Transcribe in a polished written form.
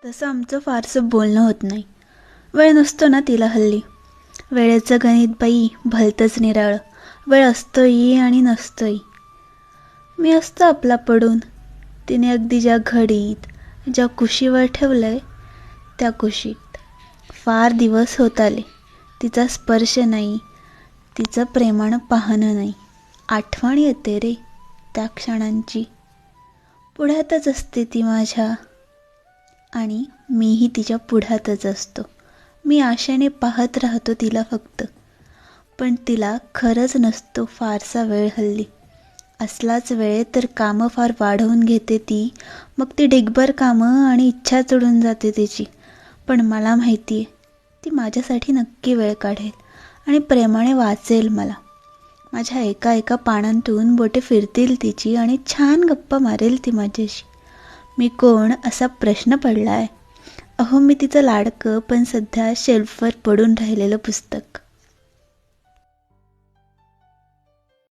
तसं आमचं फारसं बोलणं होत नाही. वेळ नसतो ना तिला हल्ली. वेळेचं गणित बाई भलतंच निराळं. वेळ असतोही आणि नसतोही. मी असतो आपला पडून. तिने अगदी ज्या घडीत ज्या कुशीवर ठेवलंय त्या कुशीत. फार दिवस होत आले. तिचा स्पर्श नाही, तिचं प्रेमानं पाहणं नाही. आठवण येते रे त्या क्षणांची. पुढ्यातच असते ती माझ्या आणि मीही तिच्या पुढ्यातच असतो. मी आशेने पाहत राहतो तिला फक्त. पण तिला खरंच नसतो फारसा वेळ हल्ली. असलाच वेळ तर कामं फार वाढवून घेते ती. मग ती ढिगभर कामं आणि इच्छा चढून जाते तिची. पण मला माहिती आहे ती माझ्यासाठी नक्की वेळ काढेल आणि प्रेमाने वाचेल मला. माझ्या एका एका पानांतून बोटे फिरतील तिची आणि छान गप्पा मारेल ती माझ्याशी. मी कोण असा प्रश्न पडला आहे. अहो, मी तिचं लाडकं पण सध्या शेल्फवर पडून राहिलेलं पुस्तक.